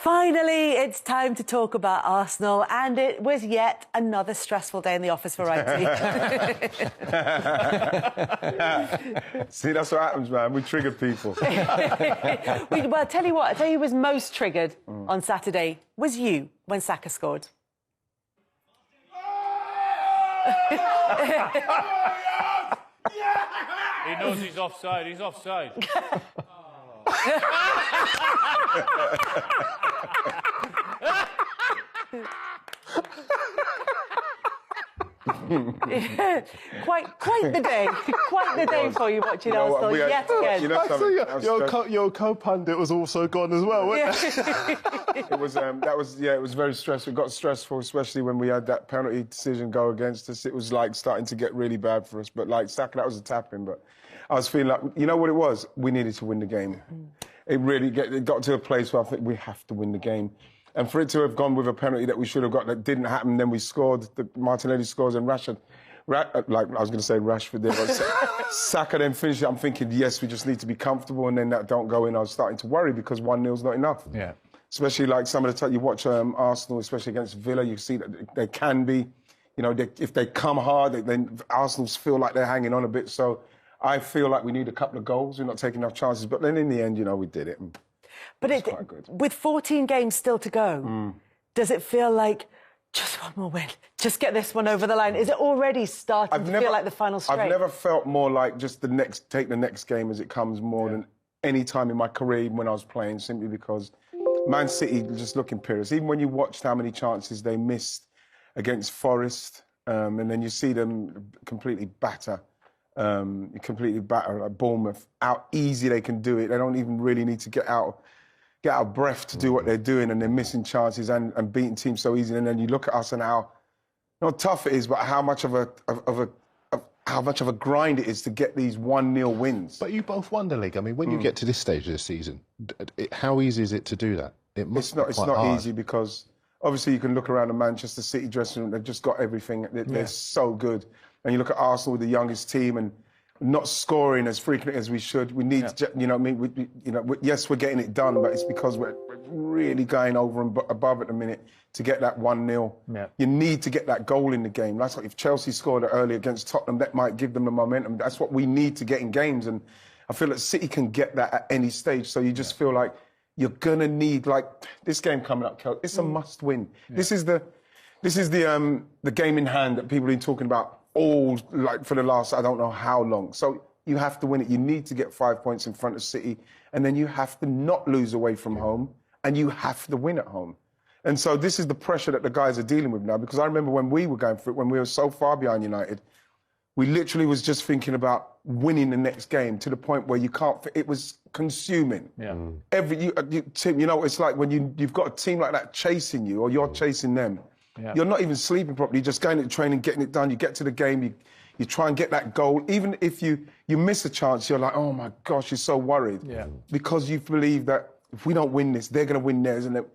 Finally, it's time to talk about Arsenal, and it was yet another stressful day in the office for Wright. See, that's what happens, man. We trigger people. Well, I'll tell you what, I'll tell you who was most triggered on Saturday was you when Saka scored. He knows he's offside. He's offside. Quite the day. Quite the day for you watching Arsenal yet again. Your co-pundit was also gone as well, wasn't it? It was very stressful. It got stressful, especially when we had that penalty decision go against us. It was like starting to get really bad for us. But like Saka, that was a tap-in. But I was feeling like, you know what it was? We needed to win the game. It got to a place where I think we have to win the game. And for it to have gone with a penalty that we should have got that didn't happen, then we scored, Martinelli scores, and Rashford, like I was going to say Rashford there, but Saka then finished it. I'm thinking, yes, we just need to be comfortable, and then that don't go in. I was starting to worry because 1-0's not enough. Yeah. Especially like some of the time you watch Arsenal, especially against Villa, you see that they can be, you know, if they come hard, then Arsenal feel like they're hanging on a bit. So I feel like we need a couple of goals. We're not taking enough chances. But then in the end, you know, we did it. But with 14 games still to go, does it feel like just one more win, just get this one over the line? Is it already starting to feel like the final straight? I've never felt more like just take the next game as it comes more than any time in my career, even when I was playing, simply because Man City just look imperious. Even when you watched how many chances they missed against Forest, and then you see them completely batter like Bournemouth, how easy they can do it. They don't even really need to get out of breath to do what they're doing, and they're missing chances and beating teams so easy. And then you look at us and how not tough it is, but how much of a grind it is to get these 1-0 wins. But you both won the league. I mean, when you get to this stage of the season, how easy is it to do that? It's not easy because obviously you can look around the Manchester City dressing room. They've just got everything. They're so good. And you look at Arsenal with the youngest team and not scoring as frequently as we should. We need, you know, what I mean, yes, we're getting it done, but it's because we're really going over and above at the minute to get that 1-0. Yeah. You need to get that goal in the game. That's like if Chelsea scored it early against Tottenham, that might give them the momentum. That's what we need to get in games, and I feel that City can get that at any stage. So you just feel like you're gonna need, like this game coming up, Kel. It's a must-win. Yeah. This is the game in hand that people have been talking about all like for the last I don't know how long. So you have to win it. You need to get 5 points in front of City, and then you have to not lose away from home, and you have to win at home. And so this is the pressure that the guys are dealing with now, because I remember when we were going for it, when we were so far behind United, we literally was just thinking about winning the next game to the point where you can't. It was consuming. Yeah. Tim, you know, it's like when you've got a team like that chasing you, or you're chasing them. Yeah. You're not even sleeping properly. You're just going to training, getting it done. You get to the game, you try and get that goal. Even if you miss a chance, you're like, oh my gosh, you're so worried. Yeah. Because you believe that if we don't win this, they're going to win theirs, and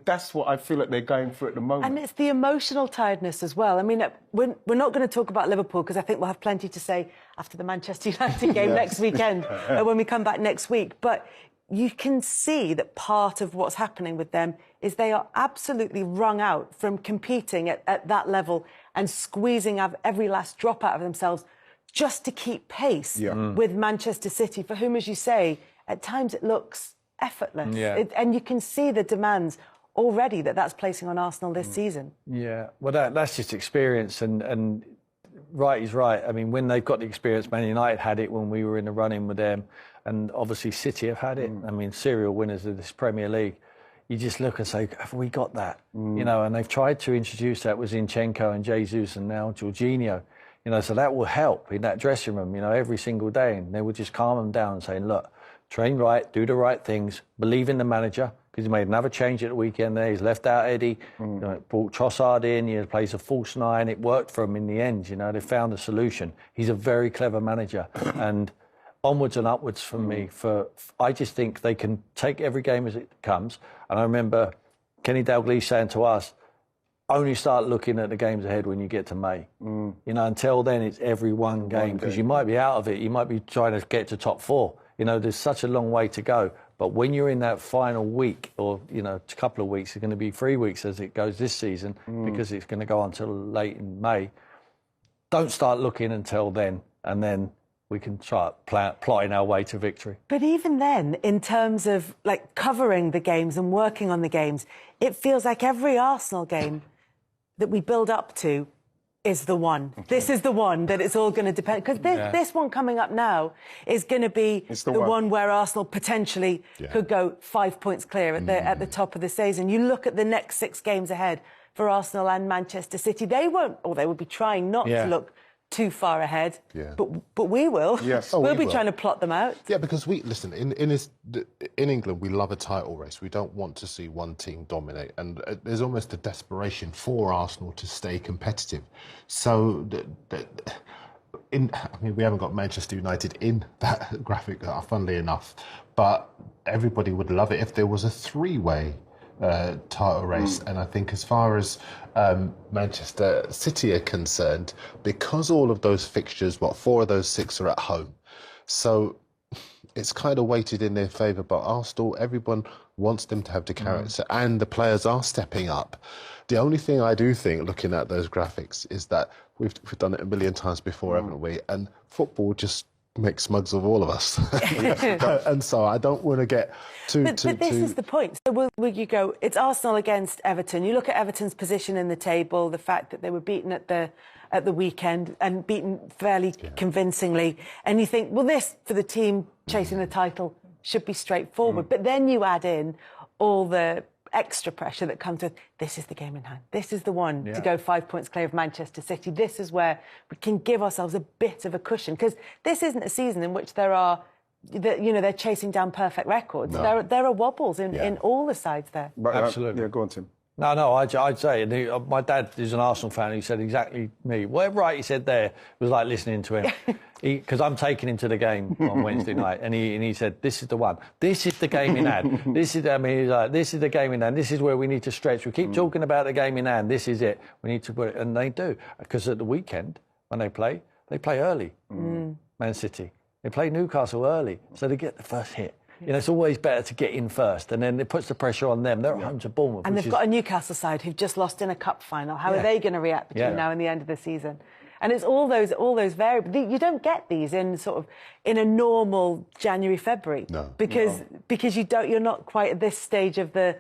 that's what I feel like they're going through at the moment. And it's the emotional tiredness as well. I mean, we're not going to talk about Liverpool because I think we'll have plenty to say after the Manchester United game next weekend, when we come back next week. But you can see that part of what's happening with them is they are absolutely wrung out from competing at that level and squeezing every last drop out of themselves just to keep pace with Manchester City, for whom, as you say, at times it looks effortless. Yeah. And you can see the demands already that's placing on Arsenal this season. Yeah, well, that's just experience, and Wright is right. I mean, when they've got the experience, Man United had it when we were in the run-in with them, and obviously City have had it. I mean, serial winners of this Premier League. You just look and say, have we got that? You know, and they've tried to introduce that with Zinchenko and Jesus and now Jorginho. You know, so that will help in that dressing room, you know, every single day. And they would just calm them down and say, look, train right, do the right things, believe in the manager, because he made another change at the weekend there. He's left out Eddie, you know, brought Trossard in, he plays a false nine. It worked for him in the end, you know, they found a solution. He's a very clever manager. And onwards and upwards for me. I just think they can take every game as it comes. And I remember Kenny Dalglish saying to us, only start looking at the games ahead when you get to May. You know, until then, it's every one game, because you might be out of it. You might be trying to get to top four. You know, there's such a long way to go. But when you're in that final week, or a couple of weeks, it's going to be 3 weeks as it goes this season, because it's going to go until late in May. Don't start looking until then, and then we can start plotting our way to victory. But even then, in terms of like covering the games and working on the games, it feels like every Arsenal game that we build up to is the one. Okay. This is the one that it's all going to depend. Because this one coming up now is going to be the one where Arsenal potentially could go 5 points clear at the top of the season. You look at the next 6 games ahead for Arsenal and Manchester City. They won't, or they will be trying not to look too far ahead, but we will. Yes, we'll be trying to plot them out. Yeah, because in England we love a title race. We don't want to see one team dominate, and there's almost a desperation for Arsenal to stay competitive. So, we haven't got Manchester United in that graphic, funnily enough, but everybody would love it if there was a 3-way title race. And I think as far as Manchester City are concerned, because all of those fixtures, 4 of those 6 are at home, so it's kind of weighted in their favour. But Arsenal, everyone wants them to have the character, and the players are stepping up. The only thing I do think, looking at those graphics, is that we've done it a million times before, haven't we? And football just makes mugs of all of us. And so I don't want to get But this is the point. So will you go, it's Arsenal against Everton. You look at Everton's position in the table, the fact that they were beaten at the weekend and beaten fairly convincingly, and you think, well, this, for the team chasing the title, should be straightforward. But then you add in all the extra pressure that comes with, this is the game in hand. This is the one to go 5 points clear of Manchester City. This is where we can give ourselves a bit of a cushion, because this isn't a season in which they're chasing down perfect records. No. There are wobbles in all the sides there. But, absolutely. Yeah, go on, Tim. No, I'd say, and my dad is an Arsenal fan, he said exactly me. Whatever Wright he said there was like listening to him. Because I'm taking him to the game on Wednesday night, and he said, this is the one. This is the game in hand. This is the game in hand. This is where we need to stretch. We keep talking about the game in hand. This is it. We need to put it, and they do. Because at the weekend, when they play early. Man City. They play Newcastle early, so they get the first hit. It's always better to get in first, and then it puts the pressure on them. They're at home to Bournemouth. And they've got a Newcastle side who've just lost in a cup final. How are they going to react between now and the end of the season? And it's all those variables. You don't get these in a normal January, February. No. Because you're not quite at this stage of the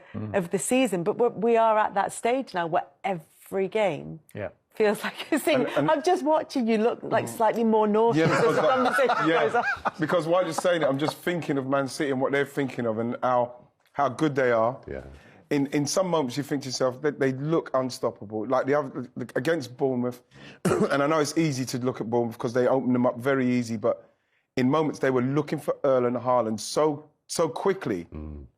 season. But we are at that stage now where every game feels like a thing. I'm just watching you look like slightly more nauseous as the conversation goes on. Because while you're saying it, I'm just thinking of Man City and what they're thinking of, and how good they are. Yeah. In some moments, you think to yourself that they look unstoppable. Like against Bournemouth, and I know it's easy to look at Bournemouth because they opened them up very easy, but in moments they were looking for Erling Haaland so quickly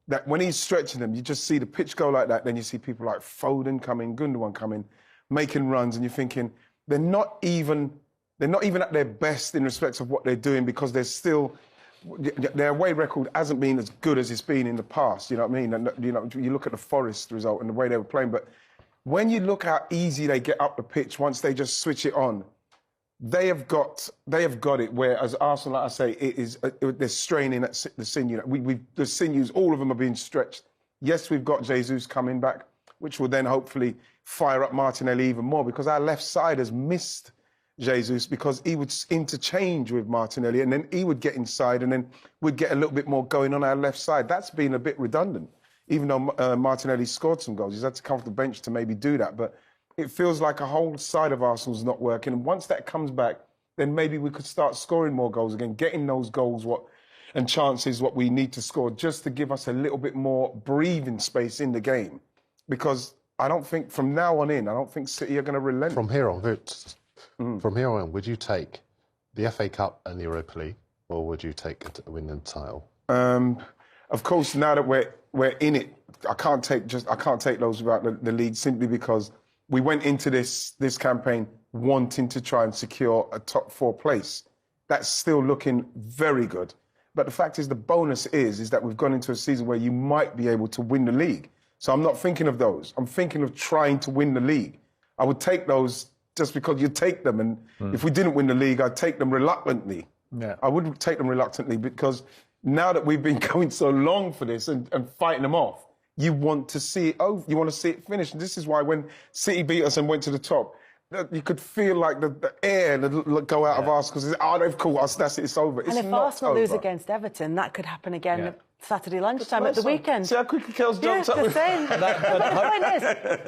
that when he's stretching them, you just see the pitch go like that. Then you see people like Foden coming, Gundogan coming, making runs, and you're thinking they're not even at their best in respect of what they're doing, because they're still. Their away record hasn't been as good as it's been in the past, you know what I mean? And, you look at the Forest result and the way they were playing, but when you look how easy they get up the pitch once they just switch it on, they have got it. Whereas Arsenal, like I say, they're straining at the sinew. The sinews, all of them are being stretched. Yes, we've got Jesus coming back, which will then hopefully fire up Martinelli even more, because our left side has missed Jesus, because he would interchange with Martinelli, and then he would get inside, and then we'd get a little bit more going on our left side. That's been a bit redundant, even though Martinelli scored some goals. He's had to come off the bench to maybe do that, but it feels like a whole side of Arsenal's not working. And once that comes back, then maybe we could start scoring more goals again, getting those goals and chances what we need to score, just to give us a little bit more breathing space in the game. Because I don't think from now on in, I don't think City are going to relent. From here on, would you take the FA Cup and the Europa League, or would you take a winning the title? Of course, now that we're in it, I can't take those without the league, simply because we went into this campaign wanting to try and secure a top 4 place. That's still looking very good. But the fact is, the bonus is that we've gone into a season where you might be able to win the league. So I'm not thinking of those. I'm thinking of trying to win the league. I would take those just because you take them. And if we didn't win the league, I'd take them reluctantly. Yeah. I would take them reluctantly, because now that we've been going so long for this and fighting them off, you want to see it over. You want to see it finished. And this is why when City beat us and went to the top, you could feel like the air go out of us because they've caught us. That's it. It's over. And if Arsenal lose against Everton, that could happen again Saturday lunchtime at the weekend. See how quickly Kel's jumped up. The same. But the point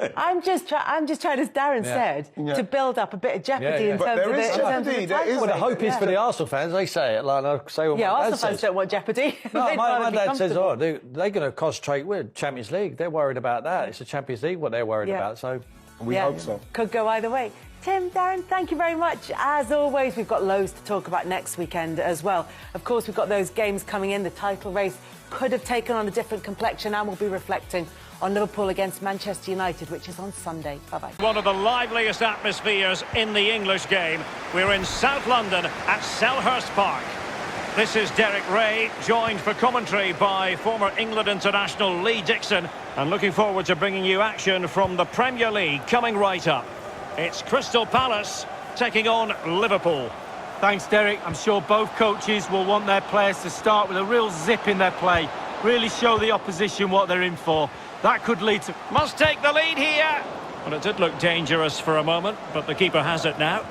is, I'm just trying, as Darren said, to build up a bit of jeopardy in terms of the title. Well, the hope is for the Arsenal fans. They say it like I say. What Arsenal fans don't want jeopardy. No, my dad says, "Oh, they're going to concentrate with Champions League. They're worried about that. It's the Champions League what they're worried about." So we hope so. Could go either way. Tim, Darren, thank you very much. As always, we've got loads to talk about next weekend as well. Of course, we've got those games coming in. The title race could have taken on a different complexion, and we'll be reflecting on Liverpool against Manchester United, which is on Sunday. Bye-bye. One of the liveliest atmospheres in the English game. We're in South London at Selhurst Park. This is Derek Ray, joined for commentary by former England international Lee Dixon, and looking forward to bringing you action from the Premier League coming right up. It's Crystal Palace taking on Liverpool. Thanks, Derek. I'm sure both coaches will want their players to start with a real zip in their play. Really show the opposition what they're in for. That could lead to... Must take the lead here. Well, it did look dangerous for a moment, but the keeper has it now.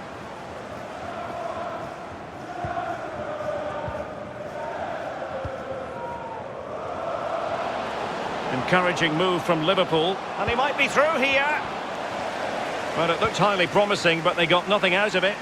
Encouraging move from Liverpool. And he might be through here. Well, it looked highly promising, but they got nothing out of it.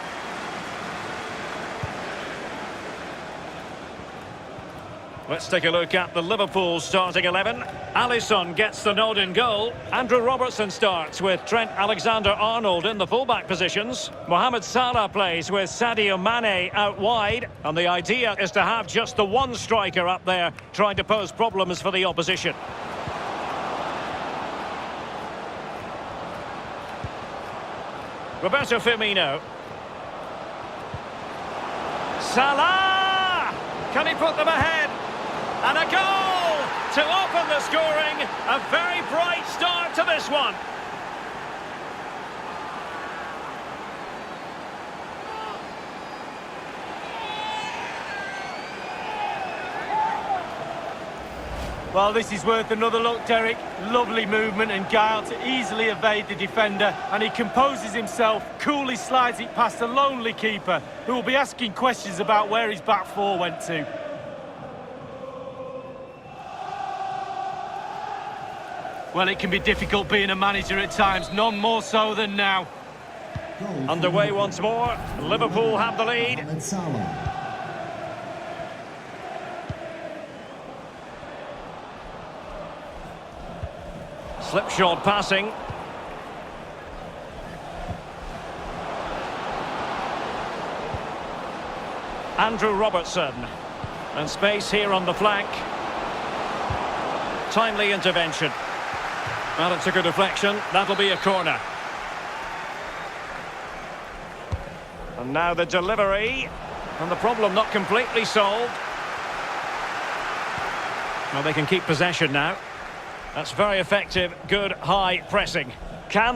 Let's take a look at the Liverpool starting 11. Alisson gets the nod in goal. Andrew Robertson starts with Trent Alexander-Arnold in the fullback positions. Mohamed Salah plays with Sadio Mane out wide. And the idea is to have just the one striker up there trying to pose problems for the opposition. Roberto Firmino. Salah! Can he put them ahead? And a goal to open the scoring. A very bright start to this one. Well, this is worth another look, Derek. Lovely movement and guile to easily evade the defender. And he composes himself, coolly slides it past a lonely keeper, who will be asking questions about where his back four went to. Well, it can be difficult being a manager at times, none more so than now. Underway once more. Liverpool have the lead. Slipshod passing. Andrew Robertson. And space here on the flank. Timely intervention. Well, it took a deflection. That'll be a corner. And now the delivery. And the problem not completely solved. Well, they can keep possession now. That's very effective. Good high pressing. Can they?